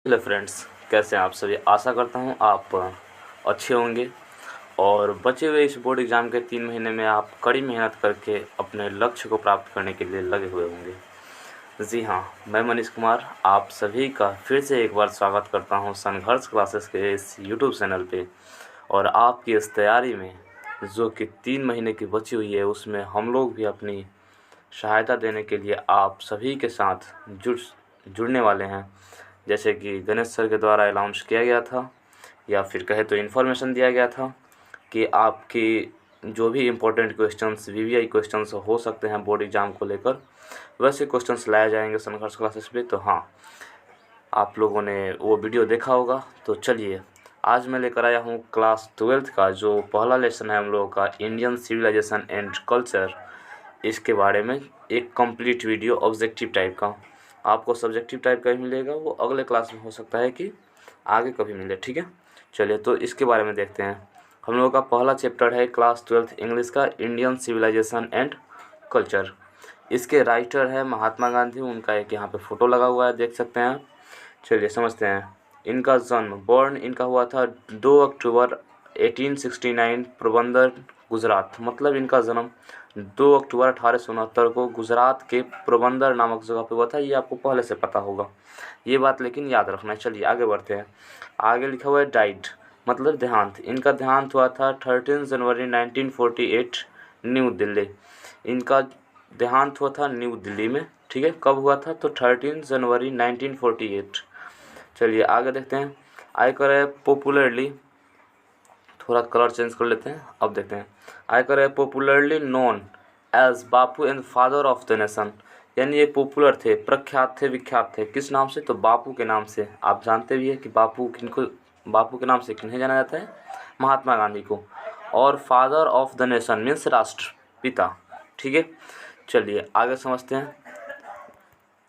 Hello friends, कैसे हैं आप सभी। आशा करता हूं आप अच्छे होंगे और बचे हुए इस बोर्ड एग्ज़ाम के 3 महीने में आप कड़ी मेहनत करके अपने लक्ष्य को प्राप्त करने के लिए लगे हुए होंगे। जी हाँ, मैं मनीष कुमार आप सभी का फिर से एक बार स्वागत करता हूं संघर्ष क्लासेस के इस यूट्यूब चैनल पे। और आपकी इस तैयारी में जो कि 3 महीने की बची हुई है, उसमें हम लोग भी अपनी सहायता देने के लिए आप सभी के साथ जुड़ने वाले हैं। जैसे कि गणेश सर के द्वारा अनाउंस किया गया था, या फिर कहे तो इन्फॉर्मेशन दिया गया था कि आपकी जो भी इम्पोर्टेंट क्वेश्चंस वीवीआई क्वेश्चंस हो सकते हैं बोर्ड एग्ज़ाम को लेकर, वैसे क्वेश्चंस लाए जाएंगे संघर्ष क्लासेस पे। तो हाँ, आप लोगों ने वो वीडियो देखा होगा। तो चलिए, आज मैं लेकर आया हूँ क्लास 12th का जो पहला लेसन है हम लोगों का, इंडियन सिविलाइजेशन एंड कल्चर। इसके बारे में एक कंप्लीट वीडियो ऑब्जेक्टिव टाइप का, आपको सब्जेक्टिव टाइप का ही मिलेगा, वो अगले क्लास में हो सकता है कि आगे कभी मिले। ठीक है, चलिए तो इसके बारे में देखते हैं। हम लोगों का पहला चैप्टर है क्लास 12th इंग्लिश का, इंडियन सिविलाइजेशन एंड कल्चर। इसके राइटर है महात्मा गांधी, उनका एक यहाँ पे फ़ोटो लगा हुआ है, देख सकते हैं आप। चलिए समझते हैं। इनका जन्म, बॉर्न इनका हुआ था 2 अक्टूबर 1869 पोरबंदर गुजरात। मतलब इनका जन्म 2 अक्टूबर 1869 को गुजरात के पोरबंदर नामक जगह पे हुआ था। ये आपको पहले से पता होगा ये बात, लेकिन याद रखना है। चलिए आगे बढ़ते हैं। आगे लिखा हुआ है डाइट, मतलब देहांत। इनका देहांत हुआ था 13 जनवरी 1948 न्यू दिल्ली। इनका देहांत हुआ था न्यू दिल्ली में। ठीक है, कब हुआ था? तो 13 जनवरी 1948। चलिए आगे देखते हैं। आयकर है पॉपुलरली, थोड़ा कलर चेंज कर लेते हैं, अब देखते हैं। आयकर है popularly known as Bapu and father of the nation. यानी ये पॉपुलर थे, प्रख्यात थे, विख्यात थे। किस नाम से? तो बापू के नाम से। आप जानते भी है कि बापू किनको, बापू के नाम से किन्हें जाना जाता है? महात्मा गांधी को। और father of the nation means राष्ट्रपिता। ठीक है, चलिए आगे समझते हैं।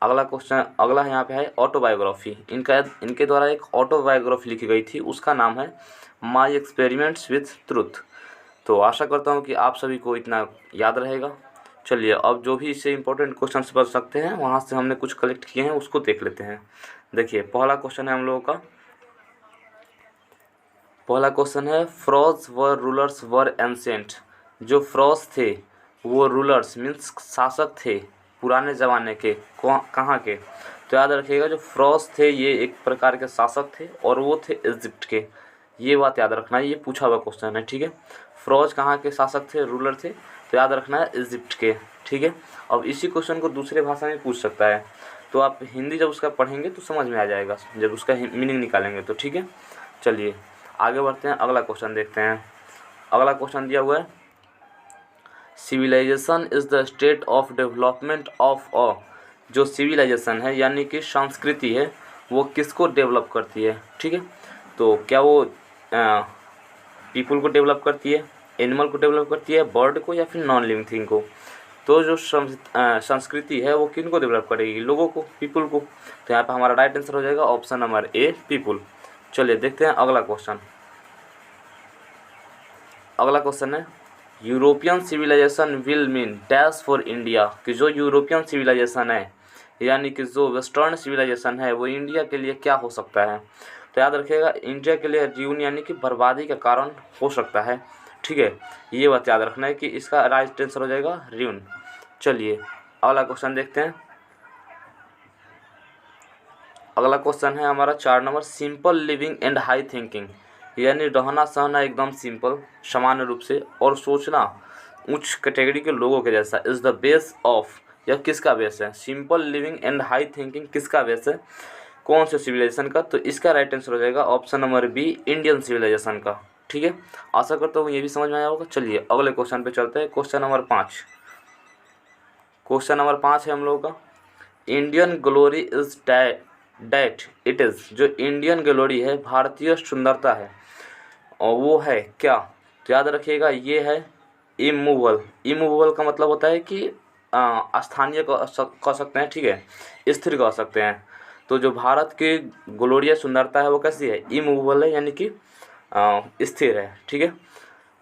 अगला क्वेश्चन, अगला यहाँ पे है ऑटोबायोग्राफी। इनके द्वारा एक ऑटोबायोग्राफी लिखी गई थी, उसका नाम है माई एक्सपेरिमेंट्स विथ ट्रुथ। तो आशा करता हूँ कि आप सभी को इतना याद रहेगा। चलिए अब जो भी इससे इम्पोर्टेंट क्वेश्चंस बच सकते हैं, वहाँ से हमने कुछ कलेक्ट किए हैं, उसको देख लेते हैं। देखिए पहला क्वेश्चन है हम लोगों का, पहला क्वेश्चन है फ्रॉज व रूलर्स वर एंसेंट। जो फ्रॉज थे वो रूलर्स मीन्स शासक थे पुराने ज़माने के, कहाँ के? तो याद रखिएगा, जो फ्रॉज थे ये एक प्रकार के शासक थे और वो थे इजिप्ट के। ये बात याद रखना है, ये पूछा हुआ क्वेश्चन है। ठीक है, फ्रॉज कहाँ के शासक थे, रूलर थे? तो याद रखना है इजिप्ट के। ठीक है, अब इसी क्वेश्चन को दूसरे भाषा में पूछ सकता है, तो आप हिंदी जब उसका पढ़ेंगे तो समझ में आ जाएगा, जब उसका मीनिंग निकालेंगे तो। ठीक है, चलिए आगे बढ़ते हैं, अगला क्वेश्चन देखते हैं। अगला क्वेश्चन दिया हुआ है, civilisation is the state of development of a. जो सिविलाइजेशन है यानी कि संस्कृति है, वो किसको डेवलप करती है? ठीक है, तो क्या वो पीपल को डेवलप करती है, एनिमल को डेवलप करती है, बर्ड को, या फिर नॉन लिविंग थिंग को? तो जो संस्कृति है वो किन को डेवलप करेगी? लोगों को, पीपल को। तो यहाँ पर हमारा राइट आंसर हो जाएगा ऑप्शन नंबर ए, पीपल। चलिए देखते हैं अगला क्वेश्चन। अगला क्वेश्चन है European civilisation will mean dash for India. कि जो यूरोपियन सिविलाइजेशन है यानी कि जो वेस्टर्न सिविलाइजेशन है वो इंडिया के लिए क्या हो सकता है? तो याद रखिएगा, इंडिया के लिए र्यून यानी कि बर्बादी का कारण हो सकता है। ठीक है, ये बात याद रखना है कि इसका राइट आंसर हो जाएगा र्यून। चलिए अगला क्वेश्चन देखते हैं। अगला क्वेश्चन है हमारा 4 number, simple living and high thinking. यानी रहना सहना एकदम सिंपल, सामान्य रूप से, और सोचना उच्च कैटेगरी के लोगों के जैसा, इज़ द बेस ऑफ। यह किसका बेस है? Simple living and high thinking किसका बेस है? कौन से सिविलाइजेशन का? तो इसका राइट आंसर हो जाएगा option number B, Indian civilisation का। ठीक है, आशा करता हूँ ये भी समझ में आया होगा। चलिए अगले क्वेश्चन पे चलते हैं। क्वेश्चन नंबर 5, क्वेश्चन नंबर 5 है हम लोगों का, Indian glory is that it is. जो इंडियन ग्लोरी है, भारतीय सुंदरता है, और वो है क्या? तो याद रखिएगा ये है इमूवल। इमूवल का मतलब होता है कि स्थानीय कह सकते हैं। ठीक है, स्थिर कह सकते हैं। तो जो भारत की ग्लोरियस सुंदरता है वो कैसी है? इमूवल है, यानी कि स्थिर है। ठीक है,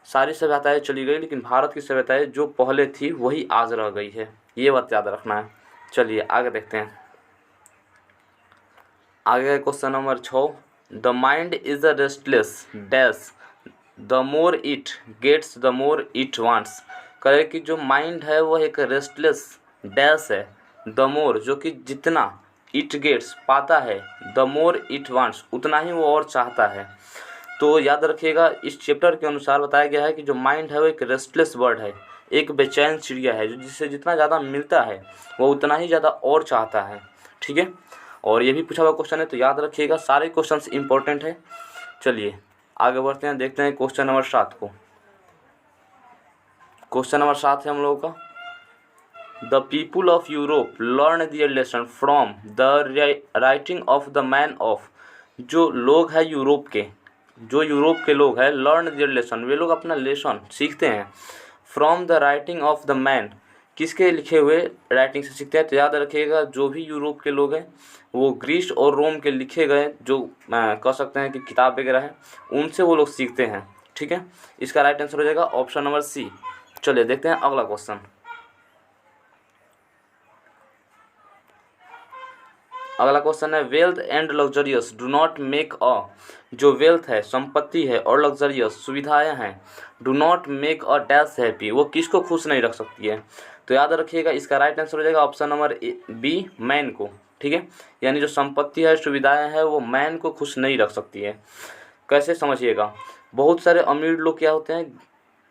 सारी सभ्यताएं चली गई लेकिन भारत की सभ्यताएं जो पहले थी वही आज रह गई है, ये बात याद रखना है। चलिए आगे देखते हैं। आगे question number 6, the mind is a restless dash the more it gets the more it wants. कहे कि जो माइंड है वह एक रेस्टलेस डैश है, द मोर जो कि जितना, इट गेट्स पाता है, द मोर इट वांट्स उतना ही वो और चाहता है। तो याद रखिएगा इस चैप्टर के अनुसार बताया गया है कि जो माइंड है वो एक रेस्टलेस बर्ड है, एक बेचैन चिड़िया है, जो जिससे जितना ज़्यादा मिलता है वो उतना ही ज़्यादा और चाहता है। ठीक है, और ये भी पूछा हुआ क्वेश्चन है, तो याद रखिएगा सारे क्वेश्चंस इंपॉर्टेंट है। चलिए आगे बढ़ते हैं, देखते हैं क्वेश्चन नंबर 7 को। क्वेश्चन नंबर 7 है हम लोगों का, the people of Europe learn their lesson from the writing of the man of. जो लोग हैं यूरोप के, जो यूरोप के लोग हैं, लर्न दियर लेसन वे लोग अपना लेसन सीखते हैं, from the writing of the man किसके लिखे हुए राइटिंग से सीखते हैं। तो याद रखिएगा जो भी यूरोप के लोग हैं वो ग्रीस और रोम के लिखे गए जो कह सकते हैं कि किताब वगैरह है उनसे वो लोग सीखते हैं। ठीक है, इसका राइट आंसर हो जाएगा ऑप्शन नंबर सी। चलिए देखते हैं अगला क्वेश्चन। अगला क्वेश्चन है, wealth and luxurious do not make a. जो वेल्थ है, संपत्ति है, और लग्जरियस सुविधाएं हैं, do not make a dash happy वो किसको खुश नहीं रख सकती है। तो याद रखिएगा इसका राइट आंसर हो जाएगा ऑप्शन नंबर बी, मैन को। ठीक है, यानी जो संपत्ति है, सुविधाएं हैं, वो मैन को खुश नहीं रख सकती है। कैसे समझिएगा, बहुत सारे अमीर लोग क्या होते हैं,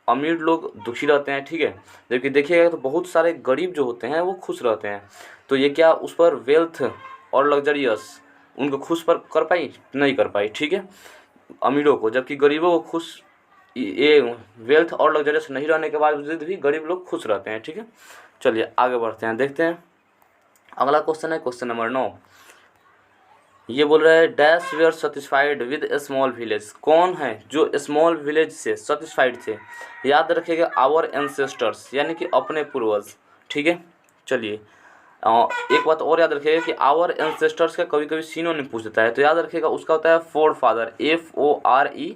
अमीर लोग दुखी रहते हैं। ठीक है, जबकि देखिएगा तो बहुत सारे गरीब जो होते हैं वो खुश रहते हैं। तो ये क्या उस पर वेल्थ और लग्जरियस उनको खुश पर कर पाई, नहीं कर पाई। ठीक है, अमीरों को, जबकि गरीबों को खुश, ये वेल्थ और लग्जरियस नहीं रहने के बावजूद भी गरीब लोग खुश रहते हैं। ठीक है, चलिए आगे बढ़ते हैं, देखते हैं अगला क्वेश्चन है क्वेश्चन नंबर 9। ये बोल रहा है, dash where satisfied with a small village. कौन है जो स्मॉल विलेज से सेटिस्फाइड थे। याद रखिएगा आवर एंसेस्टर्स, यानी कि अपने पूर्वज। ठीक है, चलिए एक बात और याद रखिएगा कि आवर एंसेस्टर्स का कभी कभी सिनोनिम पूछ देता है, तो याद रखिएगा उसका होता है फोर फादर, FOREFATHRE।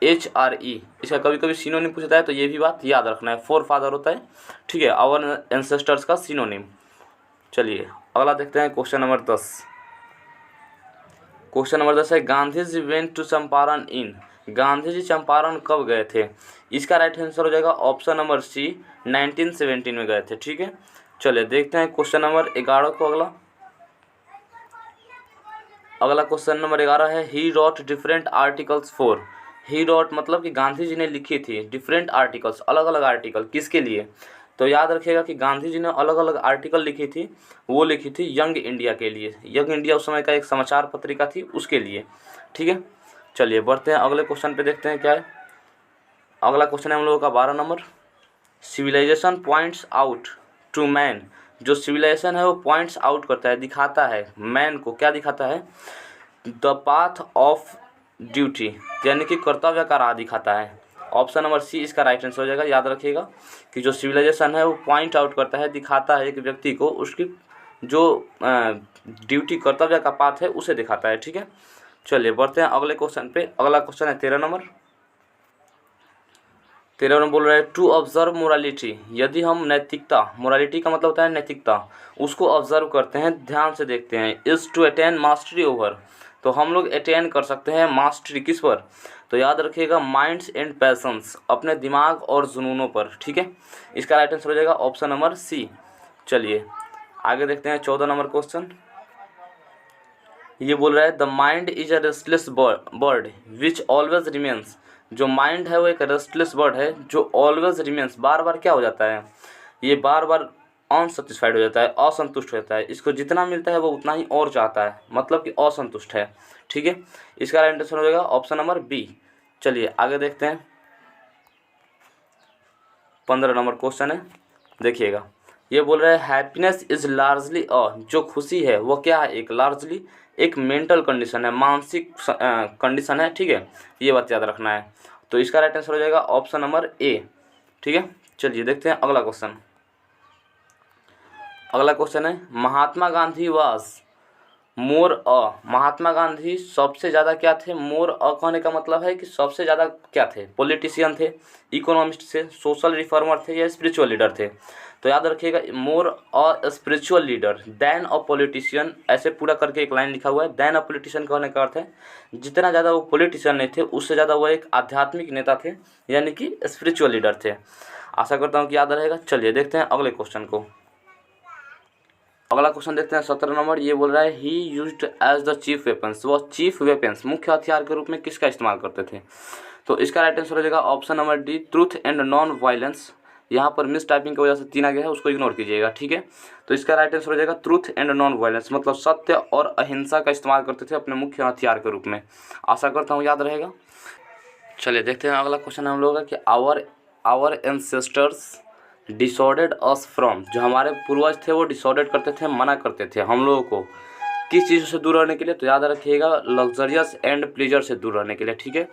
इसका कभी कभी सिनोनिम पूछता है, तो ये भी बात याद रखना है, फोर फादर होता है। ठीक है, आवर एंसेस्टर्स का सिनोनिम। चलिए अगला देखते हैं क्वेश्चन नंबर 10। क्वेश्चन नंबर 10 है, गांधी जी वेंट टू चंपारण इन। गांधी जी चंपारण कब गए थे। इसका राइट आंसर हो जाएगा ऑप्शन नंबर सी, 1917 में गए थे। ठीक है, चलिए देखते हैं क्वेश्चन नंबर 11 को। अगला क्वेश्चन नंबर 11 है, he wrote different articles for. He wrote मतलब कि गांधी जी ने लिखी थी डिफरेंट आर्टिकल्स, अलग अलग आर्टिकल, किसके लिए। तो याद रखिएगा कि गांधी जी ने अलग अलग आर्टिकल लिखी थी, वो लिखी थी यंग इंडिया के लिए। यंग इंडिया उस समय का एक समाचार पत्रिका थी, उसके लिए। ठीक है, चलिए बढ़ते हैं अगले क्वेश्चन पे, देखते हैं क्या है। अगला क्वेश्चन है हम लोगों का 12 number, civilisation points out to man. जो सिविलाइजेशन है वो पॉइंट्स आउट करता है, दिखाता है मैन को, क्या दिखाता है, द पाथ ऑफ ड्यूटी, यानी कि कर्तव्य का राह दिखाता है। ऑप्शन नंबर सी इसका राइट आंसर हो जाएगा। याद रखिएगा कि जो सिविलाइजेशन है वो पॉइंट आउट करता है, दिखाता है एक व्यक्ति को उसकी जो ड्यूटी, कर्तव्य का पाथ है उसे दिखाता है। ठीक है, चलिए बढ़ते हैं अगले क्वेश्चन पे। अगला क्वेश्चन है 13 नंबर। 13 नंबर बोल रहा है, टू ऑब्जर्व मोरालिटी। यदि हम नैतिकता, मोरालिटी का मतलब होता है नैतिकता, उसको ऑब्जर्व करते हैं, ध्यान से देखते हैं, is to attain mastery over. तो हम लोग अटेन कर सकते हैं मास्टरी किस पर। तो याद रखिएगा माइंड्स एंड पैशंस, अपने दिमाग और जुनूनों पर। ठीक है, इसका राइट आंसर हो जाएगा ऑप्शन नंबर सी। चलिए आगे देखते हैं 14 नंबर क्वेश्चन। ये बोल रहा है, the mind is a restless bird which always remains. जो माइंड है वो एक रेस्टलेस बर्ड है जो ऑलवेज रिमेन्स, बार बार क्या हो जाता है, ये बार बार अनसेटिस्फाइड हो जाता है, असंतुष्ट रहता है। इसको जितना मिलता है वो उतना ही और चाहता है, मतलब कि असंतुष्ट है। ठीक है, इसका राइट आंसर हो जाएगा ऑप्शन नंबर बी। चलिए आगे देखते हैं 15 नंबर क्वेश्चन है, देखिएगा। ये बोल रहा है, हैप्पीनेस इज लार्जली अ। जो खुशी है वो क्या है, एक लार्जली एक मेंटल कंडीशन है, मानसिक कंडीशन है। ठीक है, ये बात याद रखना है। तो इसका राइट आंसर हो जाएगा ऑप्शन नंबर ए। ठीक है, चलिए देखते हैं अगला क्वेश्चन। अगला क्वेश्चन है, महात्मा गांधी वाज मोर अ महात्मा गांधी सबसे ज़्यादा क्या थे, मोर अ कहने का मतलब है कि सबसे ज़्यादा क्या थे, पॉलिटिशियन थे, इकोनॉमिस्ट थे, सोशल रिफॉर्मर थे या स्पिरिचुअल लीडर थे। तो याद रखिएगा, more a spiritual leader than a politician, ऐसे पूरा करके एक लाइन लिखा हुआ है। देन अ पॉलिटिशियन कहने का अर्थ है जितना ज़्यादा वो पॉलिटिशियन नहीं थे उससे ज़्यादा वो एक आध्यात्मिक नेता थे, यानी कि स्पिरिचुअल लीडर थे। आशा करता हूँ कि याद रहेगा। चलिए देखते हैं अगले क्वेश्चन को। अगला क्वेश्चन देखते हैं 17 नंबर। ये बोल रहा है he used as the chief weapons, वह चीफ वेपन्स मुख्य हथियार के रूप में किसका इस्तेमाल करते थे। तो इसका राइट आंसर हो जाएगा option number D, truth and non violence. यहाँ पर मिस टाइपिंग की वजह से 3 आ गया है, उसको इग्नोर कीजिएगा, ठीक है। तो इसका राइट आंसर हो जाएगा ट्रूथ एंड नॉन वायलेंस, मतलब सत्य और अहिंसा का इस्तेमाल करते थे अपने मुख्य हथियार के रूप में। आशा करता हूँ याद रहेगा। चलिए देखते हैं अगला क्वेश्चन हम लोग का कि our ancestors disordered us from, जो हमारे पूर्वज थे वो डिसऑर्डर्ड करते थे, मना करते थे हम लोगों को किस चीज़ से दूर रहने के लिए। तो याद रखिएगा लग्जरियस एंड प्लेजर से दूर रहने के लिए, ठीक है।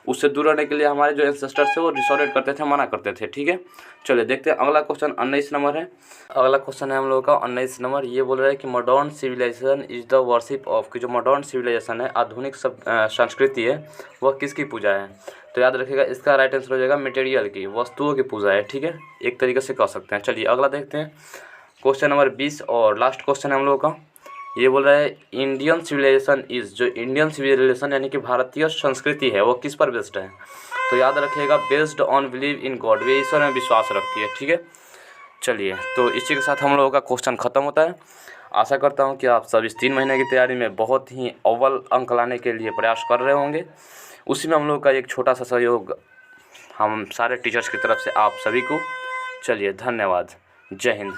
उससे दूर रहने के लिए हमारे जो एंसेस्टर्स थे वो डिसऑर्डर्ड करते थे, मना करते थे, ठीक है। चलिए देखते हैं अगला क्वेश्चन 19 नंबर है। अगला क्वेश्चन है हम लोगों का 19 नंबर। ये बोल रहा है कि modern civilization is the worship of, कि जो मॉडर्न सिविलाइजेशन है, आधुनिक संस्कृति है, वह किसकी पूजा है। तो याद रखिएगा इसका राइट आंसर हो जाएगा मटेरियल की, वस्तुओं की पूजा है, ठीक है, एक तरीके से कह सकते हैं। चलिए अगला देखते हैं क्वेश्चन नंबर 20 और लास्ट क्वेश्चन है हम लोगों का। ये बोल रहा है इंडियन सिविलाइजेशन इज, जो इंडियन सिविलाइजेशन यानी कि भारतीय संस्कृति है वो किस पर बेस्ड है। तो याद रखिएगा based on believe in God, वे ईश्वर में विश्वास रखती है, ठीक है। चलिए तो इसी के साथ हम लोगों का क्वेश्चन ख़त्म होता है। आशा करता हूँ कि आप सब इस 3 महीने की तैयारी में बहुत ही अव्वल अंक लाने के लिए प्रयास कर रहे होंगे। उसी में हम लोग का एक छोटा सा सहयोग हम सारे टीचर्स की तरफ से आप सभी को। चलिए धन्यवाद, जय हिंद।